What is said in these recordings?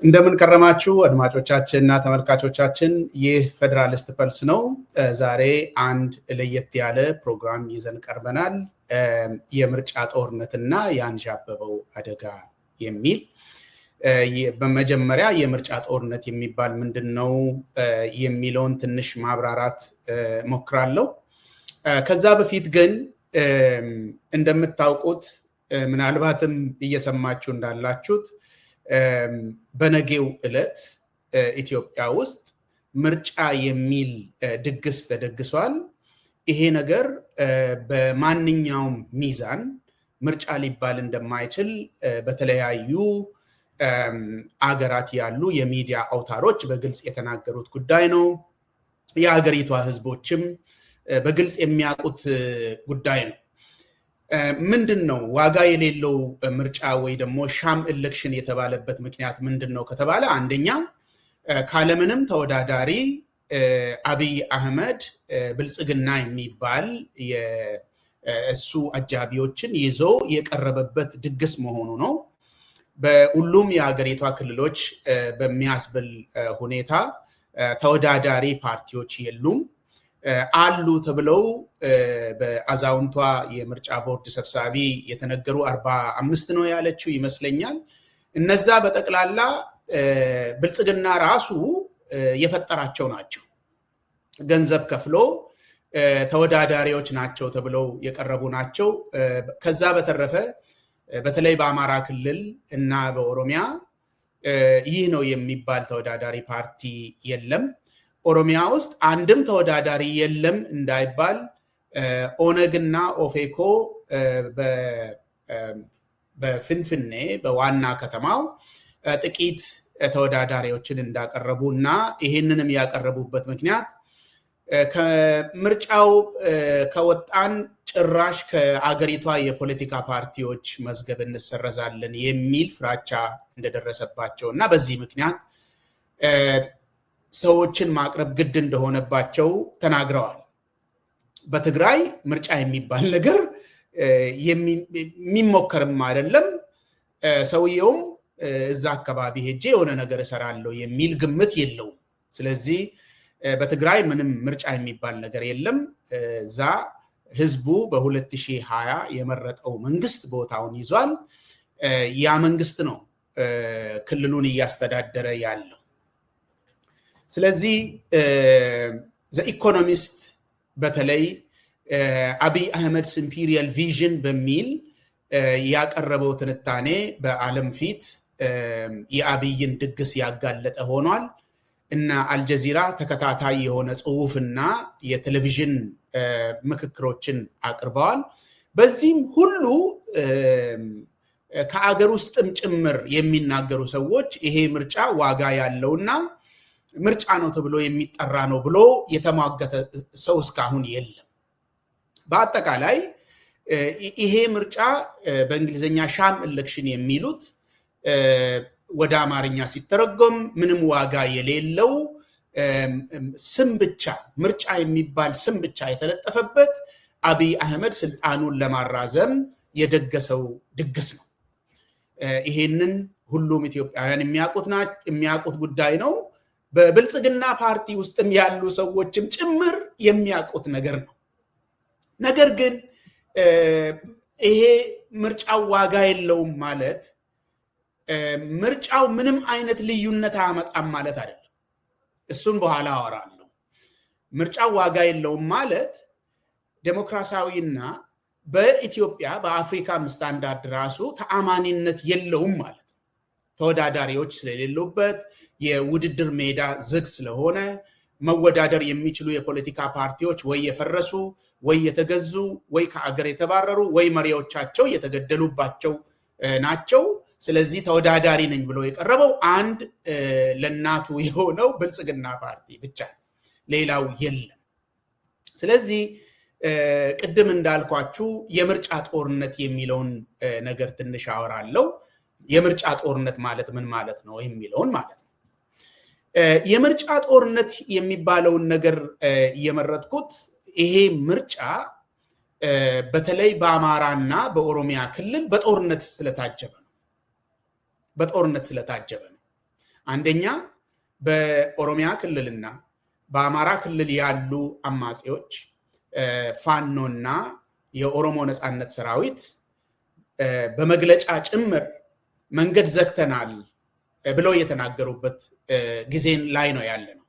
እንደምን ከረማችሁ አድማጮቻችንና ተመልካቾቻችን ይህ ፌደራሊስት ፐልስ ነው። ዛሬ አንድ ለየት ያለ ፕሮግራም ይዘን ቀርበናል። የምርጫ ጦርነትና ያንዣበበው አደጋ የሚል በመጀመሪያ የምርጫ ጦርነት የሚባል ምንድነው የሚለውን ትንሽ ማብራራት ሞክራለሁ። ከዛ በፊት ግን እንደምታውቁት ምናልባትም እየሰማችሁ እንዳላችሁት በነገው ዕለት ኢትዮጵያ ውስጥ ምርጫ የሚል ድግስ ተደግሷል። ይሄ ነገር በማንኛውም ሚዛን ምርጫ ሊባል እንደማይችል በተለያዩ አገራት ያሉ የሚዲያ አውታሮች በግልጽ የተናገሩት ጉዳይ ነው። የሀገሪቷ ህዝቦችም በግልጽ የሚያውቁት ጉዳይ ነው። ምንድነው ዋጋ የሌለው ምርጫ ወይ ደግሞ ሻም ኤሌክሽን የተባለበት ምክንያት ምንድነው ከተባለ፣ አንደኛ ካለምንም ተወዳዳሪ አብይ አህመድ ብልጽግና የሚባል የእሱ አጃቢዎችን ይዞ የቀረበበት ድግስ መሆኑ ነው። በሁሉም የሀገሪቷ ክልሎች በሚያስብል ሁኔታ ተወዳዳሪ ፓርቲዎች የሉም። አሉ ተብለው በአዛውንቷ የምርጫ ቦርድ ሰብሳቢ የተነገሩ 45 ነው ያለችው ይመስለኛል። እነዛ በጠቅላላ ብልጽግና ራሱ የፈጠራቸው ናቸው። ገንዘብ ከፍሎ ተወዳዳሪዎች ናቸው ተብለው የቀረቡ ናቸው። ከዛ በተረፈ በተለይ በአማራ ክልል እና በኦሮሚያ ይህ ነው የሚባል ተወዳዳሪ ፓርቲ የለም። ኦሮሚያ ውስጥ አንድም ተወዳዳሪ የለም እንዳይባል ኦነግና ኦፌኮ በፍንፍኔ በዋና ከተማው ጥቂት ተወዳዳሪዎችን እንዳቀረቡ እና ይህንንም ያቀረቡበት ምክንያት ከምርጫው ከወጣን ጭራሽ ከአገሪቷ የፖለቲካ ፓርቲዎች መዝገብ እንሰረዛለን የሚል ፍራቻ እንደደረሰባቸው እና በዚህ ምክንያት ሰዎችን ማቅረብ ግድ እንደሆነባቸው ተናግረዋል። በትግራይ ምርጫ የሚባል ነገር የሚሞከርም አይደለም። ሰውየውም እዛ አካባቢ ሄጄ የሆነ ነገር እሰራለሁ የሚል ግምት የለውም። ስለዚህ በትግራይ ምንም ምርጫ የሚባል ነገር የለም። እዛ ህዝቡ በ2020 የመረጠው መንግስት ቦታውን ይዟል። ያ መንግስት ነው ክልሉን እያስተዳደረ ያለው። ስለዚህ ዘኢኮኖሚስት በተለይ አብይ አህመድስ ኢምፒሪያል ቪዥን በሚል ያቀረበው ትንታኔ በዓለም ፊት የአብይን ድግስ ያጋለጠ ሆኗል እና አልጀዚራ ተከታታይ የሆነ ጽሁፍና የቴሌቪዥን ምክክሮችን አቅርበዋል። በዚህም ሁሉ ከአገር ውስጥም ጭምር የሚናገሩ ሰዎች ይሄ ምርጫ ዋጋ ያለውና ምርጫ ነው ተብሎ የሚጠራ ነው ብሎ የተሟገተ ሰው እስካሁን የለም። በአጠቃላይ ይሄ ምርጫ በእንግሊዝኛ ሻም ኤሌክሽን የሚሉት ወደ አማርኛ ሲተረጎም ምንም ዋጋ የሌለው ስም ብቻ ምርጫ የሚባል ስም ብቻ የተለጠፈበት አብይ አህመድ ስልጣኑን ለማራዘም የደገሰው ድግስ ነው። ይሄንን ሁሉም ኢትዮጵያውያን የሚያውቁት ጉዳይ ነው። በብልጽግና ፓርቲ ውስጥም ያሉ ሰዎችም ጭምር የሚያውቁት ነገር ነው። ነገር ግን ይሄ ምርጫው ዋጋ የለውም ማለት ምርጫው ምንም አይነት ልዩነት አያመጣም ማለት አይደለም። እሱን በኋላ አወራለሁ። ምርጫው ዋጋ የለውም ማለት ዴሞክራሲያዊና በኢትዮጵያ በአፍሪካም ስታንዳርድ ራሱ ተአማኒነት የለውም ማለት ነው። ተወዳዳሪዎች ስለሌሉበት፣ የውድድር ሜዳ ዝግ ስለሆነ፣ መወዳደር የሚችሉ የፖለቲካ ፓርቲዎች ወይ የፈረሱ ወይ የተገዙ ወይ ከአገር የተባረሩ ወይ መሪዎቻቸው የተገደሉባቸው ናቸው። ስለዚህ ተወዳዳሪ ነኝ ብሎ የቀረበው አንድ ለናቱ የሆነው ብልጽግና ፓርቲ ብቻ፣ ሌላው የለም። ስለዚህ ቅድም እንዳልኳችሁ የምርጫ ጦርነት የሚለውን ነገር ትንሽ አወራለሁ። የምርጫ ጦርነት ማለት ምን ማለት ነው የሚለውን ማለት ነው። የምርጫ ጦርነት የሚባለውን ነገር የመረጥኩት ይሄ ምርጫ በተለይ በአማራና በኦሮሚያ ክልል በጦርነት ስለታጀበ ነው። አንደኛ በኦሮሚያ ክልልና በአማራ ክልል ያሉ አማጺዎች ፋኖና የኦሮሞ ነጻነት ሰራዊት በመግለጫ ጭምር መንገድ ዘግተናል ብለው የተናገሩበት ጊዜን ላይ ነው ያለነው።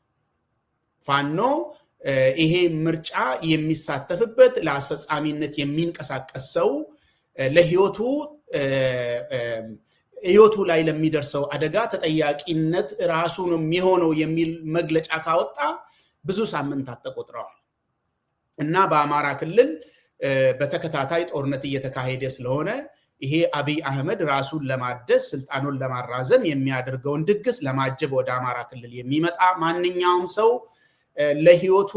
ፋኖ ይሄ ምርጫ የሚሳተፍበት ለአስፈጻሚነት የሚንቀሳቀስ ሰው ለህይወቱ ላይ ለሚደርሰው አደጋ ተጠያቂነት ራሱ ነው የሚሆነው የሚል መግለጫ ካወጣ ብዙ ሳምንታት ተቆጥረዋል እና በአማራ ክልል በተከታታይ ጦርነት እየተካሄደ ስለሆነ ይሄ አብይ አህመድ ራሱን ለማደስ ስልጣኑን ለማራዘም የሚያደርገውን ድግስ ለማጀብ ወደ አማራ ክልል የሚመጣ ማንኛውም ሰው ለህይወቱ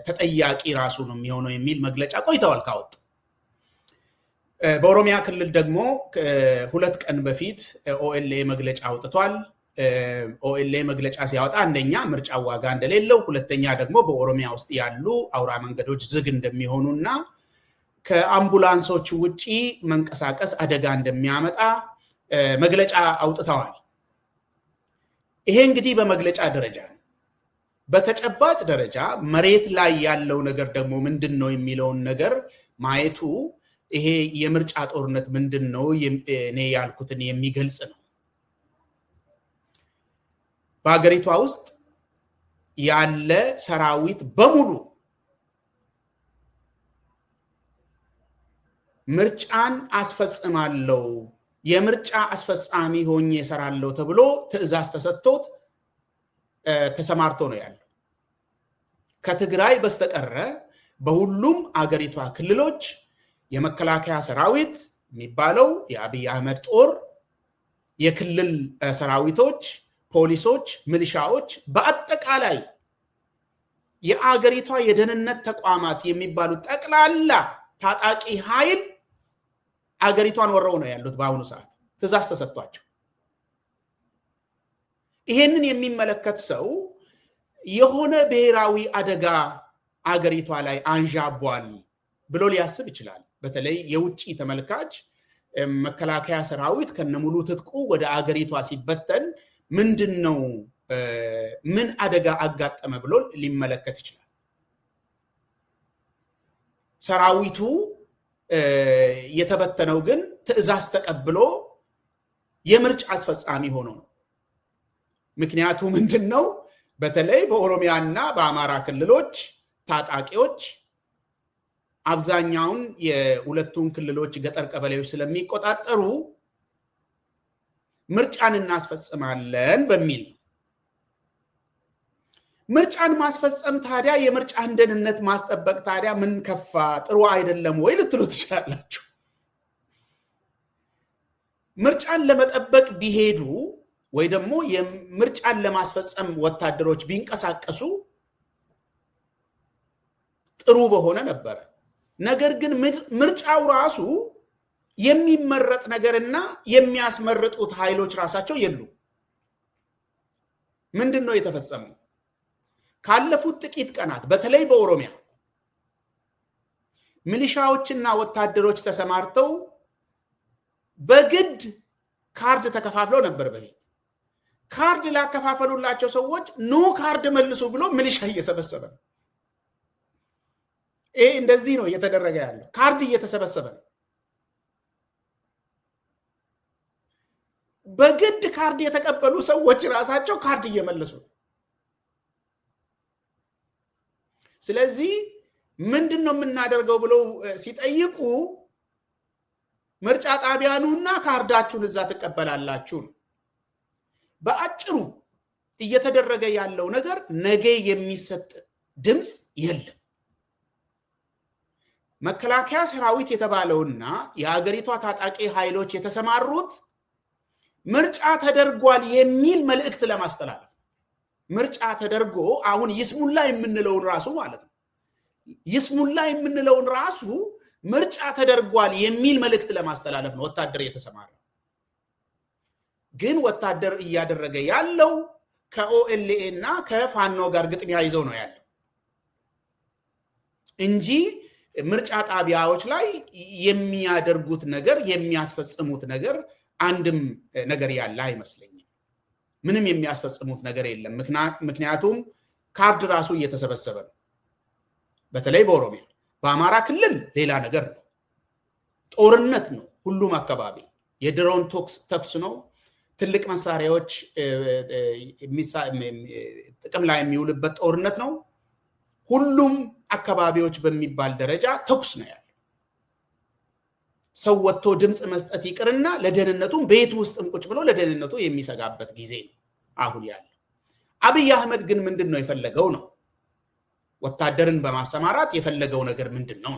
ተጠያቂ ራሱ ነው የሚሆነው የሚል መግለጫ ቆይተዋል ካወጡ። በኦሮሚያ ክልል ደግሞ 2 ቀን በፊት ኦኤልኤ መግለጫ አውጥቷል። ኦኤልኤ መግለጫ ሲያወጣ አንደኛ ምርጫ ዋጋ እንደሌለው፣ ሁለተኛ ደግሞ በኦሮሚያ ውስጥ ያሉ አውራ መንገዶች ዝግ እንደሚሆኑና ከአምቡላንሶች ውጪ መንቀሳቀስ አደጋ እንደሚያመጣ መግለጫ አውጥተዋል። ይሄ እንግዲህ በመግለጫ ደረጃ ነው። በተጨባጭ ደረጃ መሬት ላይ ያለው ነገር ደግሞ ምንድነው የሚለውን ነገር ማየቱ ይሄ የምርጫ ጦርነት ምንድነው እኔ ያልኩትን የሚገልጽ ነው። በአገሪቷ ውስጥ ያለ ሰራዊት በሙሉ ምርጫን አስፈጽማለሁ፣ የምርጫ አስፈጻሚ ሆኜ እሰራለሁ ተብሎ ትዕዛዝ ተሰጥቶት ተሰማርቶ ነው ያለው። ከትግራይ በስተቀረ በሁሉም አገሪቷ ክልሎች የመከላከያ ሰራዊት የሚባለው የአብይ አህመድ ጦር፣ የክልል ሰራዊቶች፣ ፖሊሶች፣ ሚሊሻዎች፣ በአጠቃላይ የአገሪቷ የደህንነት ተቋማት የሚባሉት ጠቅላላ ታጣቂ ኃይል አገሪቷን ወረው ነው ያሉት። በአሁኑ ሰዓት ትዕዛዝ ተሰጥቷቸው ይሄንን የሚመለከት ሰው የሆነ ብሔራዊ አደጋ አገሪቷ ላይ አንዣቧል ብሎ ሊያስብ ይችላል። በተለይ የውጭ ተመልካች መከላከያ ሰራዊት ከነሙሉ ትጥቁ ወደ አገሪቷ ሲበተን ምንድነው ምን አደጋ አጋጠመ ብሎ ሊመለከት ይችላል። ሰራዊቱ የተበተነው ግን ትዕዛዝ ተቀብሎ የምርጫ አስፈጻሚ ሆኖ ነው። ምክንያቱ ምንድነው? በተለይ በኦሮሚያና በአማራ ክልሎች ታጣቂዎች አብዛኛውን የሁለቱን ክልሎች ገጠር ቀበሌዎች ስለሚቆጣጠሩ ምርጫን እናስፈጽማለን በሚል ምርጫን ማስፈጸም ታዲያ የምርጫን ደህንነት ማስጠበቅ ታዲያ ምን ከፋ ጥሩ አይደለም ወይ ልትሉ ትችላላችሁ። ምርጫን ለመጠበቅ ቢሄዱ ወይ ደግሞ የምርጫን ለማስፈጸም ወታደሮች ቢንቀሳቀሱ ጥሩ በሆነ ነበር። ነገር ግን ምርጫው ራሱ የሚመረጥ ነገርና የሚያስመርጡት ኃይሎች ራሳቸው የሉ። ምንድነው የተፈጸመው? ካለፉት ጥቂት ቀናት በተለይ በኦሮሚያ ሚሊሻዎችና ወታደሮች ተሰማርተው በግድ ካርድ ተከፋፍለው ነበር። በፊት ካርድ ላከፋፈሉላቸው ሰዎች ኑ ካርድ መልሱ ብሎ ሚሊሻ እየሰበሰበ ነው። ይሄ እንደዚህ ነው እየተደረገ ያለው። ካርድ እየተሰበሰበ ነው። በግድ ካርድ የተቀበሉ ሰዎች ራሳቸው ካርድ እየመለሱ ነው። ስለዚህ ምንድነው የምናደርገው ብለው ሲጠይቁ ምርጫ ጣቢያኑና ካርዳችሁን እዛ ተቀበላላችሁ ነው። በአጭሩ እየተደረገ ያለው ነገር ነገ የሚሰጥ ድምጽ የለም። መከላከያ ሰራዊት የተባለውና የሀገሪቷ ታጣቂ ኃይሎች የተሰማሩት ምርጫ ተደርጓል የሚል መልእክት ለማስተላለፍ ምርጫ ተደርጎ አሁን ይስሙላ የምንለውን ራሱ ማለት ነው። ይስሙላ የምንለውን ራሱ ምርጫ ተደርጓል የሚል መልእክት ለማስተላለፍ ነው ወታደር የተሰማራ። ግን ወታደር እያደረገ ያለው ከኦኤልኤ እና ከፋኖ ጋር ግጥሚያ ይዘው ነው ያለው እንጂ ምርጫ ጣቢያዎች ላይ የሚያደርጉት ነገር የሚያስፈጽሙት ነገር አንድም ነገር ያለ አይመስለኝም። ምንም የሚያስፈጽሙት ነገር የለም። ምክንያቱም ካርድ ራሱ እየተሰበሰበ ነው። በተለይ በኦሮሚያ በአማራ ክልል ሌላ ነገር ነው። ጦርነት ነው። ሁሉም አካባቢ የድሮን ተኩስ ነው። ትልቅ መሳሪያዎች ጥቅም ላይ የሚውልበት ጦርነት ነው። ሁሉም አካባቢዎች በሚባል ደረጃ ተኩስ ነው ያለው። ሰው ወጥቶ ድምፅ መስጠት ይቅርና ለደህንነቱም ቤት ውስጥም ቁጭ ብሎ ለደህንነቱ የሚሰጋበት ጊዜ ነው አሁን ያለው። አብይ አህመድ ግን ምንድን ነው የፈለገው ነው? ወታደርን በማሰማራት የፈለገው ነገር ምንድን ነው?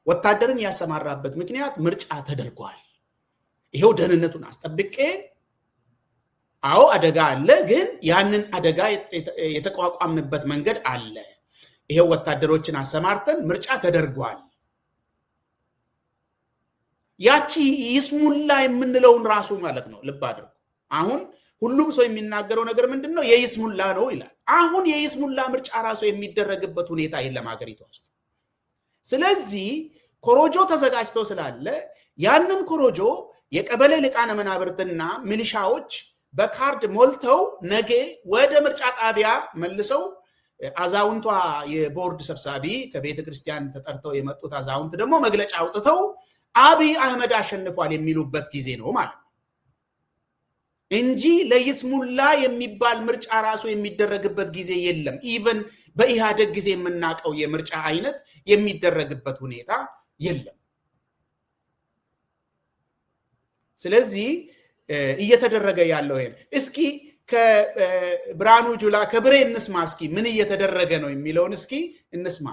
ወታደርን ያሰማራበት ምክንያት ምርጫ ተደርጓል። ይሄው ደህንነቱን አስጠብቄ፣ አዎ አደጋ አለ፣ ግን ያንን አደጋ የተቋቋምንበት መንገድ አለ። ይሄው ወታደሮችን አሰማርተን ምርጫ ተደርጓል። ያቺ ይስሙላ የምንለውን ራሱ ማለት ነው። ልብ አድርጉ። አሁን ሁሉም ሰው የሚናገረው ነገር ምንድነው? የይስሙላ ነው ይላል። አሁን የይስሙላ ምርጫ ራሱ የሚደረግበት ሁኔታ የለም ሀገሪቷ ውስጥ። ስለዚህ ኮሮጆ ተዘጋጅቶ ስላለ ያንን ኮሮጆ የቀበሌ ሊቃነ መናብርትና ሚሊሻዎች በካርድ ሞልተው ነገ ወደ ምርጫ ጣቢያ መልሰው አዛውንቷ የቦርድ ሰብሳቢ ከቤተ ክርስቲያን ተጠርተው የመጡት አዛውንት ደግሞ መግለጫ አውጥተው አብይ አህመድ አሸንፏል የሚሉበት ጊዜ ነው ማለት ነው እንጂ ለይስሙላ የሚባል ምርጫ ራሱ የሚደረግበት ጊዜ የለም። ኢቨን በኢህአደግ ጊዜ የምናውቀው የምርጫ አይነት የሚደረግበት ሁኔታ የለም። ስለዚህ እየተደረገ ያለው ይሄን እስኪ ከብርሃኑ ጁላ ከብሬ እንስማ። እስኪ ምን እየተደረገ ነው የሚለውን እስኪ እንስማ።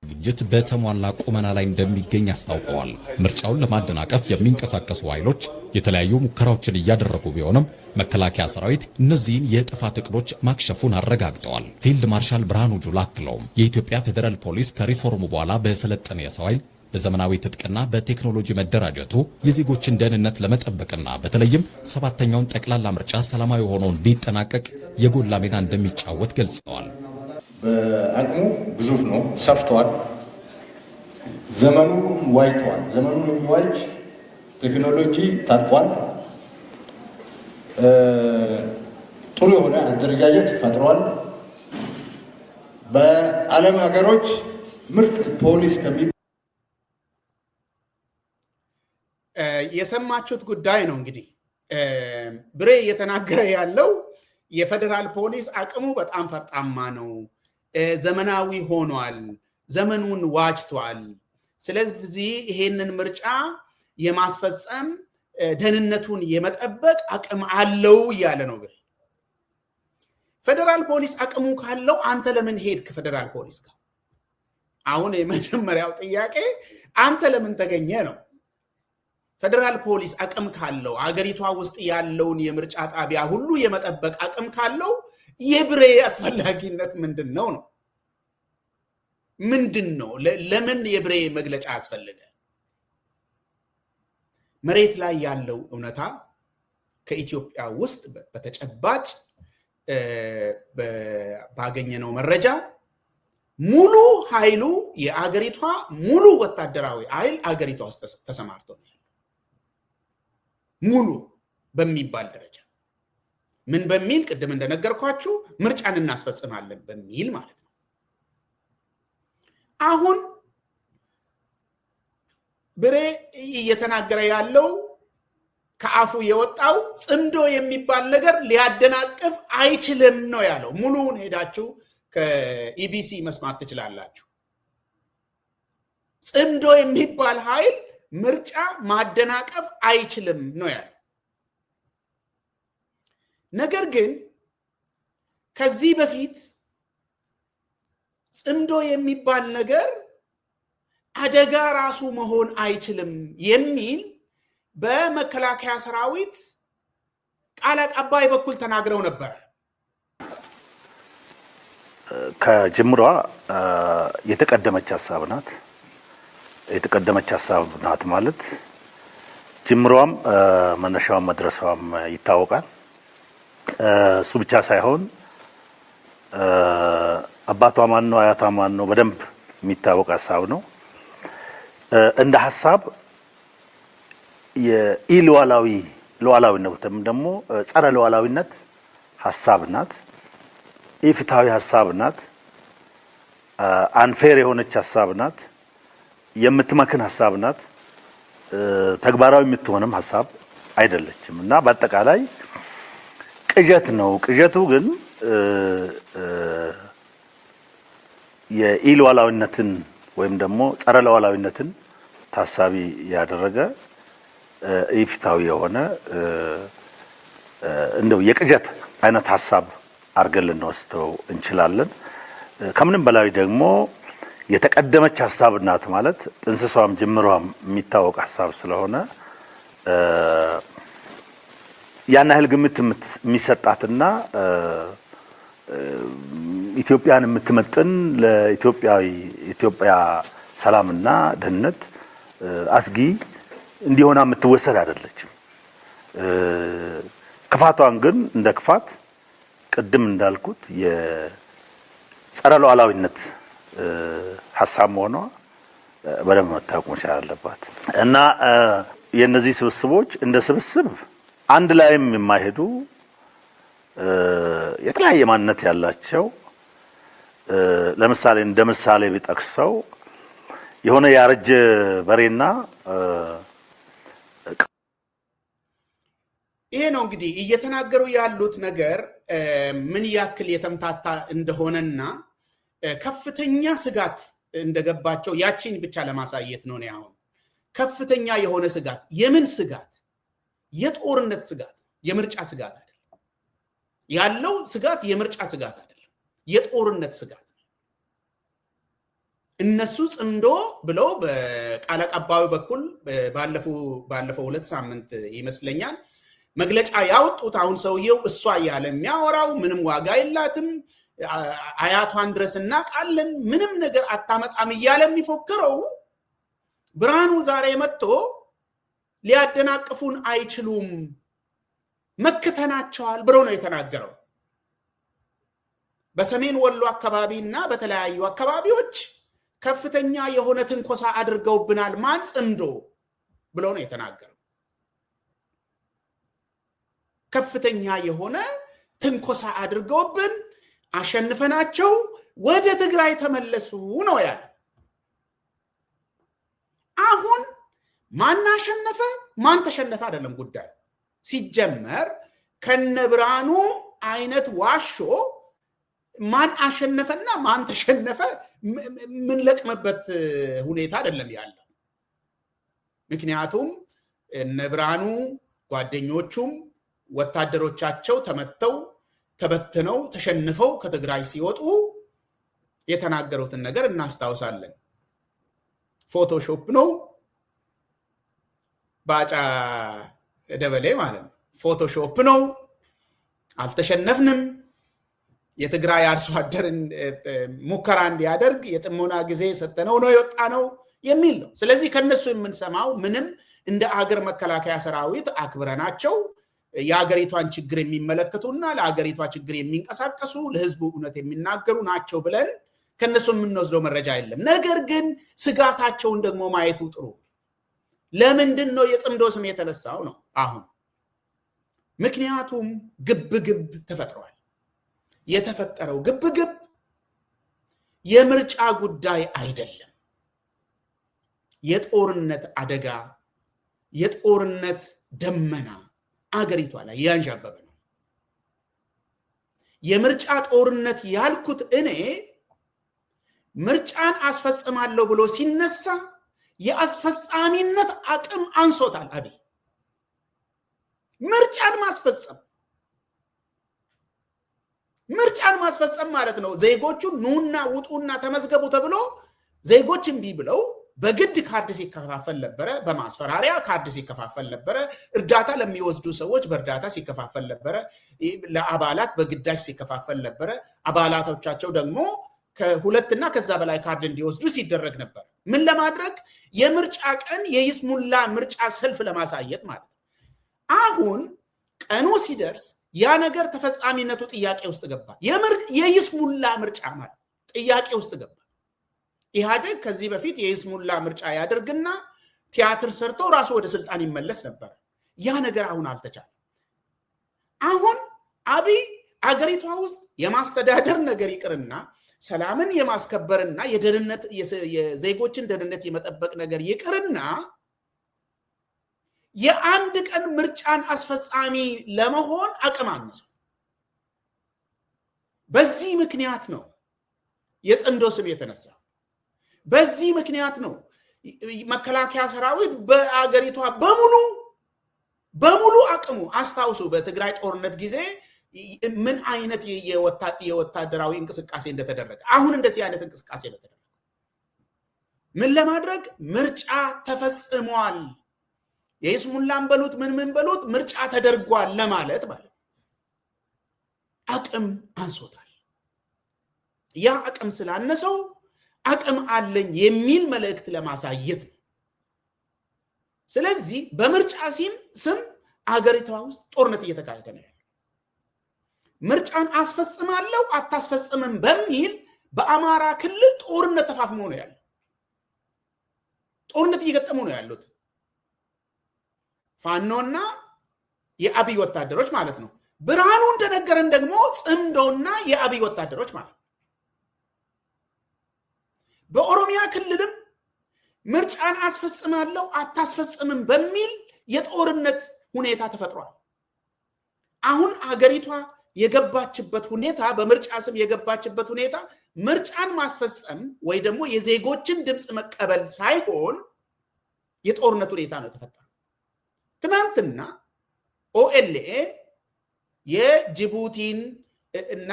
ዝግጅት በተሟላ ቁመና ላይ እንደሚገኝ አስታውቀዋል። ምርጫውን ለማደናቀፍ የሚንቀሳቀሱ ኃይሎች የተለያዩ ሙከራዎችን እያደረጉ ቢሆንም መከላከያ ሰራዊት እነዚህን የጥፋት እቅዶች ማክሸፉን አረጋግጠዋል። ፊልድ ማርሻል ብርሃኑ ጁላ አክለውም የኢትዮጵያ ፌዴራል ፖሊስ ከሪፎርሙ በኋላ በሰለጠነ የሰው ኃይል በዘመናዊ ትጥቅና በቴክኖሎጂ መደራጀቱ የዜጎችን ደህንነት ለመጠበቅና በተለይም ሰባተኛውን ጠቅላላ ምርጫ ሰላማዊ ሆኖ እንዲጠናቀቅ የጎላ ሚና እንደሚጫወት ገልጸዋል። በአቅሙ ግዙፍ ነው፣ ሰፍቷል፣ ዘመኑ ዋጅቷል። ዘመኑ የሚዋጅ ቴክኖሎጂ ታጥቋል። ጥሩ የሆነ አደረጃጀት ፈጥሯል። በዓለም ሀገሮች ምርጥ ፖሊስ የሰማችሁት ጉዳይ ነው። እንግዲህ ብሬ እየተናገረ ያለው የፌዴራል ፖሊስ አቅሙ በጣም ፈርጣማ ነው፣ ዘመናዊ ሆኗል፣ ዘመኑን ዋጅቷል። ስለዚህ ይሄንን ምርጫ የማስፈጸም ደህንነቱን የመጠበቅ አቅም አለው እያለ ነው። ብሬ ፌዴራል ፖሊስ አቅሙ ካለው አንተ ለምን ሄድክ ፌዴራል ፖሊስ ጋር? አሁን የመጀመሪያው ጥያቄ አንተ ለምን ተገኘ ነው። ፌዴራል ፖሊስ አቅም ካለው አገሪቷ ውስጥ ያለውን የምርጫ ጣቢያ ሁሉ የመጠበቅ አቅም ካለው የብሬ አስፈላጊነት ምንድን ነው? ምንድን ነው? ለምን የብሬ መግለጫ አስፈልገ? መሬት ላይ ያለው እውነታ ከኢትዮጵያ ውስጥ በተጨባጭ ባገኘነው መረጃ ሙሉ ኃይሉ የአገሪቷ ሙሉ ወታደራዊ ኃይል አገሪቷ ውስጥ ተሰማርቶ ነው። ሙሉ በሚባል ደረጃ ምን በሚል ቅድም እንደነገርኳችሁ ምርጫን እናስፈጽማለን በሚል ማለት ነው። አሁን ብሬ እየተናገረ ያለው ከአፉ የወጣው ጽምዶ የሚባል ነገር ሊያደናቅፍ አይችልም ነው ያለው። ሙሉውን ሄዳችሁ ከኢቢሲ መስማት ትችላላችሁ። ጽምዶ የሚባል ኃይል ምርጫ ማደናቀፍ አይችልም ነው ያለው። ነገር ግን ከዚህ በፊት ጽምዶ የሚባል ነገር አደጋ ራሱ መሆን አይችልም የሚል በመከላከያ ሰራዊት ቃል አቀባይ በኩል ተናግረው ነበር። ከጅምሯ የተቀደመች ሐሳብ ናት። የተቀደመች ሐሳብ ናት ማለት ጅምሯም መነሻዋም መድረሷም ይታወቃል። እሱ ብቻ ሳይሆን አባቷ ማን ነው አያቷ ማን ነው በደንብ የሚታወቅ ሐሳብ ነው። እንደ ሐሳብ የኢሉዓላዊ ሉዓላዊነትም ደግሞ ጸረ ሉዓላዊነት ሐሳብ ናት፣ ኢፍትሃዊ ሐሳብ ናት፣ አንፌር የሆነች ሐሳብ ናት፣ የምትመክን ሐሳብ ናት፣ ተግባራዊ የምትሆንም ሐሳብ አይደለችም እና በአጠቃላይ ቅዠት ነው። ቅዠቱ ግን የኢሉዓላዊነትን ወይም ደግሞ ጸረ ሉዓላዊነትን ታሳቢ ያደረገ ኢፍትሃዊ የሆነ እንደው የቅዠት አይነት ሐሳብ አድርገን ልንወስደው እንችላለን። ከምንም በላይ ደግሞ የተቀደመች ሐሳብ ናት ማለት ጥንስሷም ጅምሯም የሚታወቅ ሐሳብ ስለሆነ ያን ያህል ግምት የሚሰጣትና ኢትዮጵያን የምትመጥን ለኢትዮጵያ ሰላምና ደህንነት አስጊ እንዲሆና የምትወሰድ አይደለችም። ክፋቷን ግን እንደ ክፋት ቅድም እንዳልኩት የጸረ ሉዓላዊነት ሐሳብ መሆኗ በደንብ መታወቅ መቻል አለባት እና የእነዚህ ስብስቦች እንደ ስብስብ አንድ ላይም የማይሄዱ የተለያየ ማንነት ያላቸው ለምሳሌ እንደ ምሳሌ ቢጠቅሰው የሆነ ያረጀ በሬና ይሄ ነው እንግዲህ እየተናገሩ ያሉት ነገር ምን ያክል የተምታታ እንደሆነና ከፍተኛ ስጋት እንደገባቸው ያቺን ብቻ ለማሳየት ነው። አሁን ከፍተኛ የሆነ ስጋት፣ የምን ስጋት? የጦርነት ስጋት፣ የምርጫ ስጋት አይደለም ያለው ስጋት፣ የምርጫ ስጋት አይደለም፣ የጦርነት ስጋት። እነሱ ጽምዶ ብለው በቃል አቀባዩ በኩል ባለፈው 2 ሳምንት ይመስለኛል መግለጫ ያወጡት። አሁን ሰውየው እሷ እያለ የሚያወራው ምንም ዋጋ የላትም፣ አያቷን ድረስ እናውቃለን፣ ምንም ነገር አታመጣም እያለ የሚፎክረው ብርሃኑ ዛሬ መጥቶ ሊያደናቅፉን አይችሉም መክተናቸዋል ብሎ ነው የተናገረው። በሰሜን ወሎ አካባቢና በተለያዩ አካባቢዎች ከፍተኛ የሆነ ትንኮሳ አድርገውብናል ማን ጽምዶ ብሎ ነው የተናገረው። ከፍተኛ የሆነ ትንኮሳ አድርገውብን አሸንፈናቸው ወደ ትግራይ ተመለሱ ነው ያለ። አሁን ማን አሸነፈ ማን ተሸነፈ አይደለም ጉዳዩ። ሲጀመር ከነብርሃኑ አይነት ዋሾ ማን አሸነፈና ማን ተሸነፈ ምን ለቅመበት ሁኔታ አይደለም ያለው። ምክንያቱም እነብርሃኑ ጓደኞቹም ወታደሮቻቸው ተመተው ተበትነው ተሸንፈው ከትግራይ ሲወጡ የተናገሩትን ነገር እናስታውሳለን። ፎቶሾፕ ነው ባጫ ደበሌ ማለት ነው። ፎቶሾፕ ነው፣ አልተሸነፍንም፣ የትግራይ አርሶ አደርን ሙከራ እንዲያደርግ የጥሞና ጊዜ ሰጠነው ነው የወጣ ነው የሚል ነው። ስለዚህ ከነሱ የምንሰማው ምንም እንደ አገር መከላከያ ሰራዊት አክብረናቸው የአገሪቷን ችግር የሚመለከቱና ለአገሪቷ ችግር የሚንቀሳቀሱ ለህዝቡ እውነት የሚናገሩ ናቸው ብለን ከነሱ የምንወስደው መረጃ የለም። ነገር ግን ስጋታቸውን ደግሞ ማየቱ ጥሩ። ለምንድን ነው የጽምዶ ስም የተነሳው ነው አሁን? ምክንያቱም ግብግብ ተፈጥሯል። የተፈጠረው ግብግብ የምርጫ ጉዳይ አይደለም። የጦርነት አደጋ፣ የጦርነት ደመና አገሪቷ ላይ ያንዣበበ ነው። የምርጫ ጦርነት ያልኩት እኔ ምርጫን አስፈጽማለሁ ብሎ ሲነሳ የአስፈጻሚነት አቅም አንሶታል አብይ። ምርጫን ማስፈጸም ማለት ነው ዜጎቹ ኑና ውጡና ተመዝገቡ ተብሎ ዜጎች እምቢ ብለው በግድ ካርድ ሲከፋፈል ነበረ፣ በማስፈራሪያ ካርድ ሲከፋፈል ነበረ፣ እርዳታ ለሚወስዱ ሰዎች በእርዳታ ሲከፋፈል ነበረ፣ ለአባላት በግዳጅ ሲከፋፈል ነበረ፣ አባላቶቻቸው ደግሞ ከሁለትና ከዛ በላይ ካርድ እንዲወስዱ ሲደረግ ነበር። ምን ለማድረግ? የምርጫ ቀን የይስሙላ ምርጫ ሰልፍ ለማሳየት ማለት ነው። አሁን ቀኑ ሲደርስ ያ ነገር ተፈጻሚነቱ ጥያቄ ውስጥ ገባ። የይስሙላ ምርጫ ማለት ጥያቄ ውስጥ ገባ። ኢህአዴግ ከዚህ በፊት የይስሙላ ምርጫ ያደርግና ቲያትር ሰርቶ ራሱ ወደ ስልጣን ይመለስ ነበር። ያ ነገር አሁን አልተቻለም። አሁን አብይ አገሪቷ ውስጥ የማስተዳደር ነገር ይቅርና ሰላምን የማስከበርና የደህንነት የዜጎችን ደህንነት የመጠበቅ ነገር ይቅርና የአንድ ቀን ምርጫን አስፈጻሚ ለመሆን አቅም አነሰው። በዚህ ምክንያት ነው የጽንዶ ስም የተነሳ። በዚህ ምክንያት ነው መከላከያ ሰራዊት በአገሪቷ በሙሉ አቅሙ አስታውሱ በትግራይ ጦርነት ጊዜ ምን አይነት የወታደራዊ እንቅስቃሴ እንደተደረገ አሁን እንደዚህ አይነት እንቅስቃሴ እንደተደረገ ምን ለማድረግ ምርጫ ተፈጽሟል የይስሙላን በሉት ምን በሉት ምርጫ ተደርጓል ለማለት ማለት አቅም አንሶታል። ያ አቅም ስላነሰው አቅም አለኝ የሚል መልእክት ለማሳየት ነው። ስለዚህ በምርጫ ስም አገሪቷ ውስጥ ጦርነት እየተካሄደ ነው። ምርጫን አስፈጽማለሁ አታስፈጽምም በሚል በአማራ ክልል ጦርነት ተፋፍሞ ነው ያለው። ጦርነት እየገጠሙ ነው ያሉት ፋኖና የአብይ ወታደሮች ማለት ነው። ብርሃኑ እንደነገረን ደግሞ ጽምዶና የአብይ ወታደሮች ማለት ነው። በኦሮሚያ ክልልም ምርጫን አስፈጽማለሁ አታስፈጽምም በሚል የጦርነት ሁኔታ ተፈጥሯል። አሁን አገሪቷ የገባችበት ሁኔታ በምርጫ ስም የገባችበት ሁኔታ ምርጫን ማስፈጸም ወይ ደግሞ የዜጎችን ድምጽ መቀበል ሳይሆን የጦርነት ሁኔታ ነው የተፈጠረው። ትናንትና ኦኤልኤ የጅቡቲን እና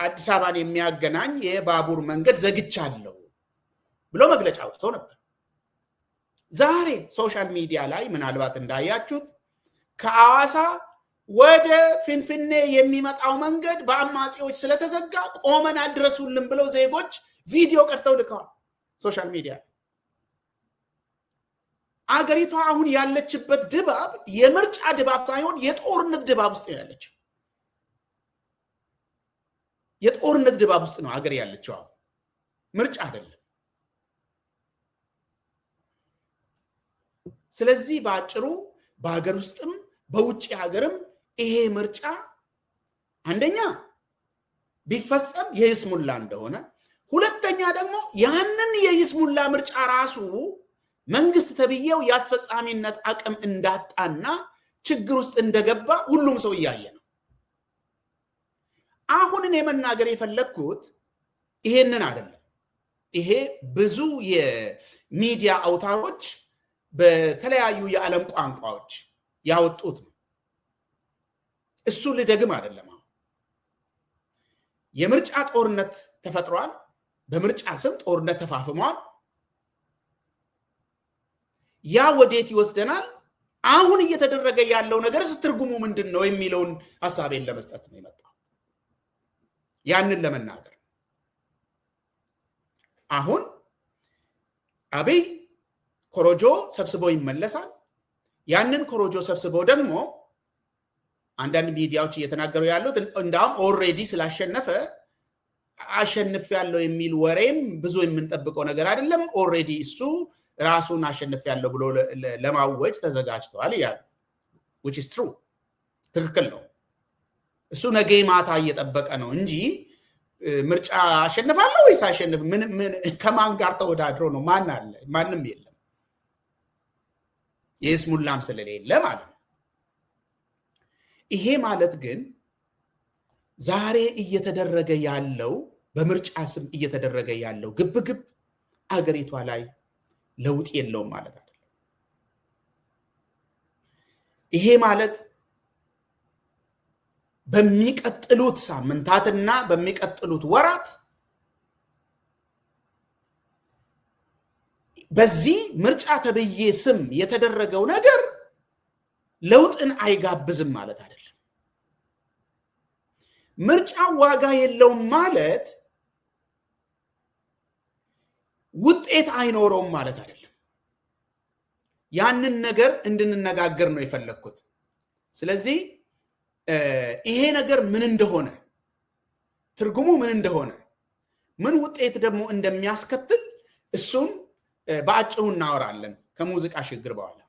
አዲስ አበባን የሚያገናኝ የባቡር መንገድ ዘግቻለሁ ብሎ መግለጫ አውጥቶ ነበር። ዛሬ ሶሻል ሚዲያ ላይ ምናልባት እንዳያችሁት ከአዋሳ ወደ ፍንፍኔ የሚመጣው መንገድ በአማጺዎች ስለተዘጋ ቆመን አድረሱልን ብለው ዜጎች ቪዲዮ ቀርተው ልከዋል ሶሻል ሚዲያ። አገሪቷ አሁን ያለችበት ድባብ የምርጫ ድባብ ሳይሆን የጦርነት ድባብ ውስጥ ነው ያለችው። የጦርነት ድባብ ውስጥ ነው አገር ያለችው። ምርጫ አይደለም። ስለዚህ በአጭሩ በአገር ውስጥም በውጭ ሀገርም ይሄ ምርጫ አንደኛ ቢፈጸም የይስሙላ እንደሆነ፣ ሁለተኛ ደግሞ ያንን የይስሙላ ምርጫ ራሱ መንግስት ተብዬው ያስፈጻሚነት አቅም እንዳጣና ችግር ውስጥ እንደገባ ሁሉም ሰው እያየ ነው። አሁን እኔ መናገር የፈለግኩት ይሄንን አይደለም። ይሄ ብዙ የሚዲያ አውታሮች በተለያዩ የዓለም ቋንቋዎች ያወጡት ነው። እሱ ልደግም አይደለም። የምርጫ ጦርነት ተፈጥሯል። በምርጫ ስም ጦርነት ተፋፍሟል። ያ ወዴት ይወስደናል? አሁን እየተደረገ ያለው ነገርስ ትርጉሙ ምንድን ነው የሚለውን ሐሳቤን ለመስጠት ነው የመጣው። ያንን ለመናገር አሁን አብይ ኮሮጆ ሰብስቦ ይመለሳል። ያንን ኮሮጆ ሰብስቦ ደግሞ አንዳንድ ሚዲያዎች እየተናገሩ ያሉት እንዳውም ኦልሬዲ ስላሸነፈ አሸንፍ ያለው የሚል ወሬም ብዙ የምንጠብቀው ነገር አይደለም። ኦልሬዲ እሱ ራሱን አሸንፍ ያለው ብሎ ለማወጅ ተዘጋጅተዋል ይላሉ። which is true ትክክል ነው። እሱ ነገ ማታ እየጠበቀ ነው እንጂ ምርጫ አሸንፋለሁ ወይስ አሸንፍ ምን ከማን ጋር ተወዳድሮ ነው? ማን አለ? ማንም የለም። የይስሙላም ስለሌለ ማለት ነው። ይሄ ማለት ግን ዛሬ እየተደረገ ያለው በምርጫ ስም እየተደረገ ያለው ግብግብ አገሪቷ ላይ ለውጥ የለውም ማለት አይደለም። ይሄ ማለት በሚቀጥሉት ሳምንታትና በሚቀጥሉት ወራት በዚህ ምርጫ ተብዬ ስም የተደረገው ነገር ለውጥን አይጋብዝም ማለት አይደለም። ምርጫ ዋጋ የለውም ማለት ውጤት አይኖረውም ማለት አይደለም። ያንን ነገር እንድንነጋገር ነው የፈለግኩት። ስለዚህ ይሄ ነገር ምን እንደሆነ፣ ትርጉሙ ምን እንደሆነ፣ ምን ውጤት ደግሞ እንደሚያስከትል እሱም በአጭሩ እናወራለን ከሙዚቃ ሽግግር በኋላ።